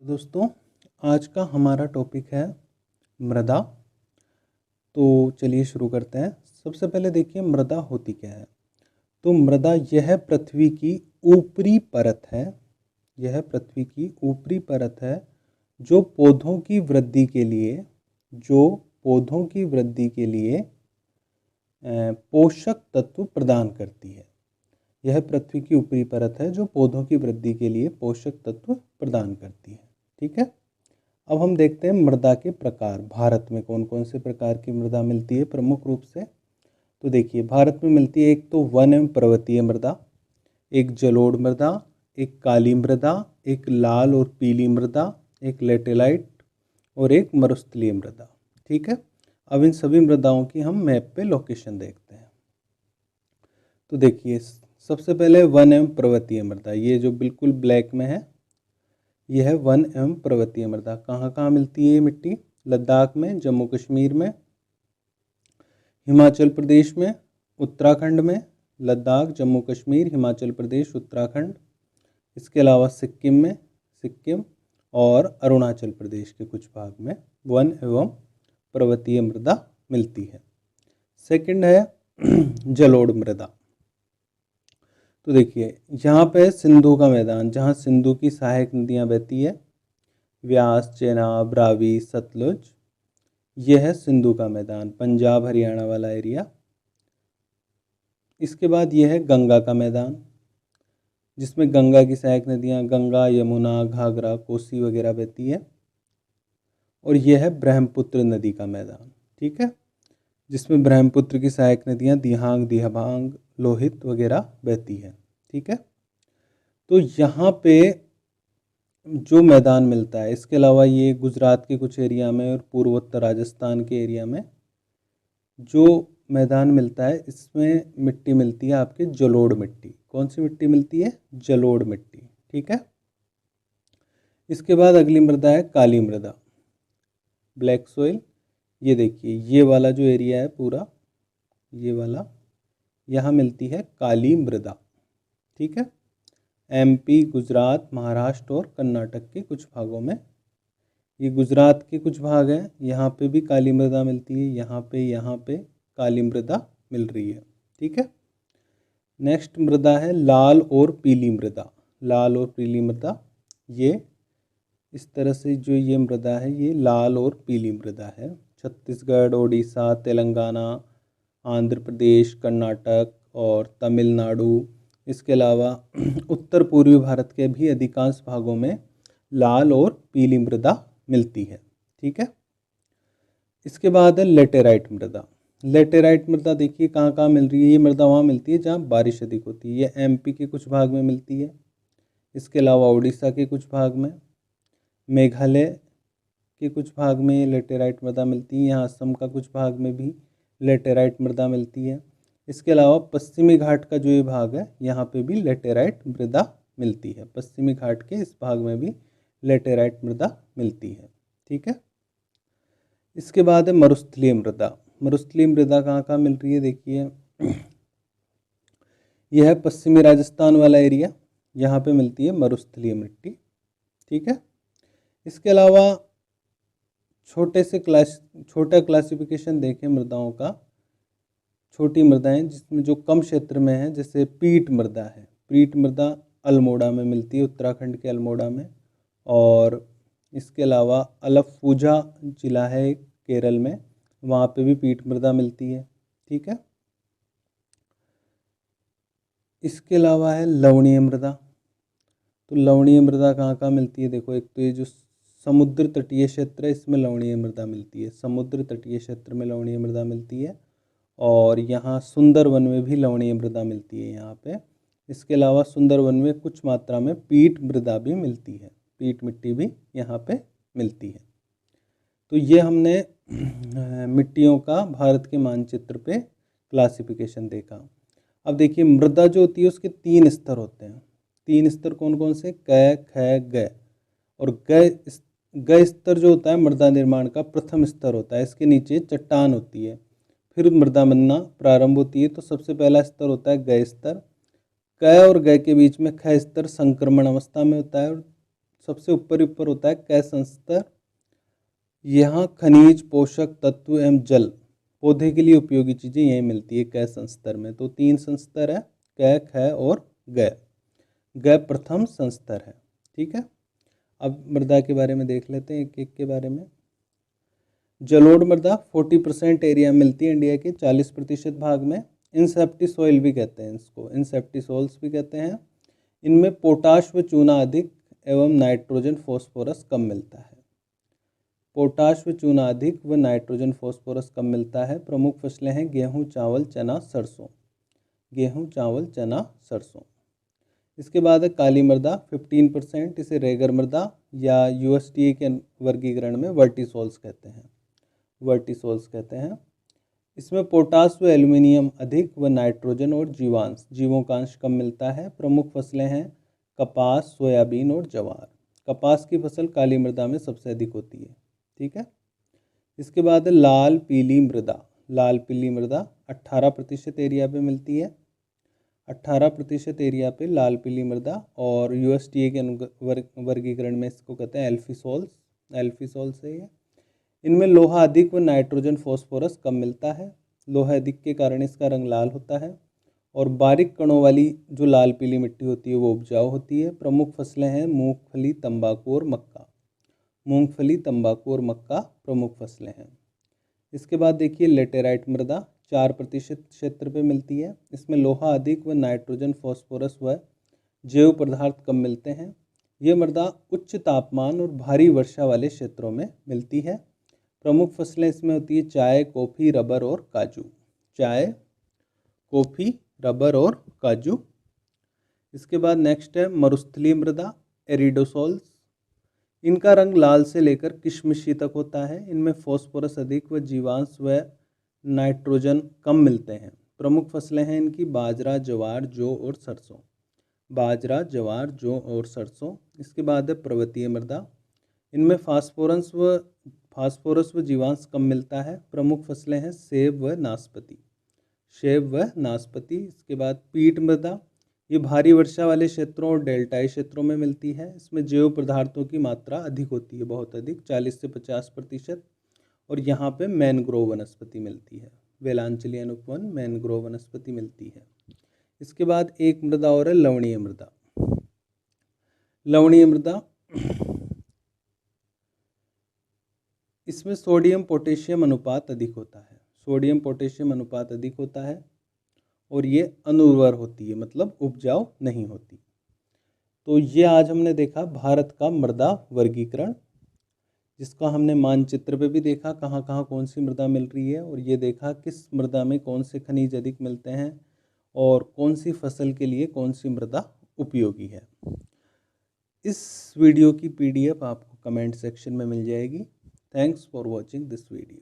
दोस्तों, आज का हमारा टॉपिक है मृदा। तो चलिए शुरू करते हैं। सबसे पहले देखिए मृदा होती क्या है। तो मृदा यह पृथ्वी की ऊपरी परत है। यह पृथ्वी की ऊपरी परत है जो पौधों की वृद्धि के लिए पोषक तत्व प्रदान करती है। यह पृथ्वी की ऊपरी परत है जो पौधों की वृद्धि के लिए पोषक तत्व प्रदान करती है। ठीक है। अब हम देखते हैं मृदा के प्रकार। भारत में कौन कौन से प्रकार की मृदा मिलती है प्रमुख रूप से। तो देखिए भारत में मिलती है एक तो वन एवं पर्वतीय मृदा, एक जलोढ़ मृदा, एक काली मृदा, एक लाल और पीली मृदा, एक लेटेराइट और एक मरुस्थलीय मृदा। ठीक है। अब इन सभी मृदाओं की हम मैप पे लोकेशन देखते हैं। तो देखिए सबसे पहले वन एवं पर्वतीय मृदा, ये जो बिल्कुल ब्लैक में है यह है वन एवं पर्वतीय मृदा। कहाँ कहाँ मिलती है ये मिट्टी? लद्दाख में, जम्मू कश्मीर में, हिमाचल प्रदेश में, उत्तराखंड में। लद्दाख, जम्मू कश्मीर, हिमाचल प्रदेश, उत्तराखंड। इसके अलावा सिक्किम में, और अरुणाचल प्रदेश के कुछ भाग में वन एवं पर्वतीय मृदा मिलती है। सेकंड है जलोढ़ मृदा। तो देखिए यहाँ पे सिंधु का मैदान, जहाँ सिंधु की सहायक नदियाँ बहती है, व्यास, चेनाब, रावी, सतलुज। यह है सिंधु का मैदान, पंजाब हरियाणा वाला एरिया। इसके बाद यह है गंगा का मैदान, जिसमें गंगा की सहायक नदियाँ गंगा, यमुना, घाघरा, कोसी वगैरह बहती है। और यह है ब्रह्मपुत्र नदी का मैदान। ठीक है, जिसमें ब्रह्मपुत्र की सहायक नदियाँ दिहांग, दिबांग, लोहित वगैरह बहती है। ठीक है। तो यहाँ पे जो मैदान मिलता है, इसके अलावा ये गुजरात के कुछ एरिया में और पूर्वोत्तर राजस्थान के एरिया में जो मैदान मिलता है, इसमें मिट्टी मिलती है आपके जलोढ़ मिट्टी। कौन सी मिट्टी मिलती है? जलोढ़ मिट्टी। ठीक है। इसके बाद अगली मृदा है काली मृदा, ब्लैक सोइल। ये देखिए ये वाला जो एरिया है पूरा, ये वाला, यहाँ मिलती है काली मृदा। ठीक है। एमपी, गुजरात, महाराष्ट्र और कर्नाटक के कुछ भागों में, ये गुजरात के कुछ भाग हैं, यहाँ पे भी काली मृदा मिलती है। यहाँ पे काली मृदा मिल रही है। ठीक है। नेक्स्ट मृदा है लाल और पीली मृदा। लाल और पीली मृदा, ये इस तरह से जो ये मृदा है ये लाल और पीली मृदा है। छत्तीसगढ़, ओडिशा, तेलंगाना, आंध्र प्रदेश, कर्नाटक और तमिलनाडु, इसके अलावा उत्तर पूर्वी भारत के भी अधिकांश भागों में लाल और पीली मृदा मिलती है। ठीक है। इसके बाद है लेटेराइट मृदा। लेटेराइट मृदा देखिए कहाँ कहाँ मिल रही है। ये मृदा वहाँ मिलती है जहाँ बारिश अधिक होती है। ये एमपी के कुछ भाग में मिलती है। इसके अलावा उड़ीसा के कुछ भाग में, मेघालय के कुछ भाग में ये लेटेराइट मृदा मिलती है। यहाँ असम का कुछ भाग में भी लेटेराइट मृदा मिलती है। इसके अलावा पश्चिमी घाट का जो ये भाग है, यहाँ पे भी लेटेराइट मृदा मिलती है। पश्चिमी घाट के इस भाग में भी लेटेराइट मृदा मिलती है। ठीक है। इसके बाद है मरुस्थलीय मृदा। मरुस्थलीय मृदा कहाँ कहाँ मिल रही है? देखिए यह है पश्चिमी राजस्थान वाला एरिया, यहाँ पे मिलती है मरुस्थलीय मिट्टी। ठीक है। इसके अलावा छोटा क्लासिफिकेशन देखें मृदाओं का, छोटी मृदाएं जिसमें जो कम क्षेत्र में है, जैसे पीट मृदा है। पीट मृदा अल्मोड़ा में मिलती है, उत्तराखंड के अल्मोड़ा में। और इसके अलावा अलप्पुझा जिला है केरल में, वहाँ पे भी पीट मृदा मिलती है। ठीक है। इसके अलावा है लवणीय मृदा। तो लवणीय मृदा कहाँ कहाँ मिलती है? देखो एक तो ये जो समुद्र तटीय क्षेत्र है, इसमें लवणीय मृदा मिलती है। समुद्र तटीय क्षेत्र में लवणीय मृदा मिलती है। और यहाँ सुंदरवन में भी लवणीय मृदा मिलती है यहाँ पे। इसके अलावा सुंदरवन में कुछ मात्रा में पीट मृदा भी मिलती है। पीट मिट्टी भी यहाँ पे मिलती है। तो ये हमने मिट्टियों का भारत के मानचित्र पे क्लासिफिकेशन देखा। अब देखिए मृदा जो होती है उसके 3 स्तर होते हैं। 3 स्तर कौन कौन से? क, ख, ग। और ग स्तर जो होता है मृदा निर्माण का प्रथम स्तर होता है। इसके नीचे चट्टान होती है, फिर मृदा बनना प्रारंभ होती है। तो सबसे पहला स्तर होता है ग स्तर। क और ग के बीच में ख स्तर संक्रमण अवस्था में होता है, और सबसे ऊपर होता है क संस्तर। यहाँ खनिज, पोषक तत्व एवं जल, पौधे के लिए उपयोगी चीज़ें यही मिलती है क संस्तर में। तो 3 संस्तर है, क, ख और ग। ग प्रथम संस्तर है। ठीक है, अब मृदा के बारे में देख लेते हैं एक एक के बारे में। जलोढ़ मृदा 40% एरिया मिलती है इंडिया के 40% भाग में। इनसेप्टी सॉइल भी कहते हैं इसको, इनसेप्टी सॉइल्स भी कहते हैं। इनमें पोटाश व चूना अधिक एवं नाइट्रोजन फॉस्फोरस कम मिलता है। पोटाश व चूना अधिक व नाइट्रोजन फॉस्फोरस कम मिलता है। प्रमुख फसलें हैं गेहूं, चावल, चना, सरसों। गेहूं, चावल, चना, सरसों। इसके बाद है काली मृदा 15%, इसे रेगर मृदा या USDA के वर्गीकरण में वर्टिसोल्स कहते हैं, वर्टिसोल्स कहते हैं। इसमें पोटास व एल्यूमिनियम अधिक व नाइट्रोजन और जीवों का अंश कम मिलता है। प्रमुख फसलें हैं कपास, सोयाबीन और ज्वार। कपास की फसल काली मृदा में सबसे अधिक होती है। ठीक है, इसके बाद है लाल पीली मृदा। लाल पीली मृदा 18% एरिया पे मिलती है। 18% एरिया पे लाल पीली मृदा, और USDA के वर्गीकरण में इसको कहते हैं एल्फीसोल्स, एल्फीसोल्स है ये। इनमें लोहा अधिक व नाइट्रोजन फॉस्फोरस कम मिलता है। लोहा अधिक के कारण इसका रंग लाल होता है, और बारीक कणों वाली जो लाल पीली मिट्टी होती है वो उपजाऊ होती है। प्रमुख फसलें हैं मूंगफली, तंबाकू और मक्का। मूंगफली, तंबाकू और मक्का प्रमुख फसलें हैं। इसके बाद देखिए लेटेराइट मृदा 4% क्षेत्र पे मिलती है। इसमें लोहा अधिक व नाइट्रोजन फॉस्फोरस व जैव पदार्थ कम मिलते हैं। ये मृदा उच्च तापमान और भारी वर्षा वाले क्षेत्रों में मिलती है। प्रमुख फसलें इसमें होती है चाय, कॉफ़ी, रबर और काजू। चाय, कॉफ़ी, रबर और काजू। इसके बाद नेक्स्ट है मरुस्थलीय मृदा, एरिडोसोल्स। इनका रंग लाल से लेकर किशमिशी तक होता है। इनमें फॉस्फोरस अधिक व जीवांश व नाइट्रोजन कम मिलते हैं। प्रमुख फसलें हैं इनकी बाजरा, ज्वार, जौ और सरसों। बाजरा, ज्वार, जौ और सरसों। इसके बाद है पर्वतीय मृदा। इनमें फास्फोरस व जीवांश कम मिलता है। प्रमुख फसलें हैं सेब व नाशपाती, सेब व नाशपाती। इसके बाद पीट मृदा, ये भारी वर्षा वाले क्षेत्रों और डेल्टाई क्षेत्रों में मिलती है। इसमें जैव पदार्थों की मात्रा अधिक होती है, बहुत अधिक, 40 से 50%। और यहाँ पे मैनग्रोव वनस्पति मिलती है, वेलांचलियन उपवन मैनग्रोव वनस्पति मिलती है। इसके बाद एक मृदा और है लवणीय मृदा। लवणीय मृदा, इसमें सोडियम पोटेशियम अनुपात अधिक होता है। सोडियम पोटेशियम अनुपात अधिक होता है, और ये अनुर्वर होती है, मतलब उपजाऊ नहीं होती। तो ये आज हमने देखा भारत का मृदा वर्गीकरण, जिसका हमने मानचित्र पे भी देखा कहाँ कहाँ कौन सी मृदा मिल रही है, और ये देखा किस मृदा में कौन से खनिज अधिक मिलते हैं और कौन सी फसल के लिए कौन सी मृदा उपयोगी है। इस वीडियो की PDF आपको कमेंट सेक्शन में मिल जाएगी। Thanks for watching this video.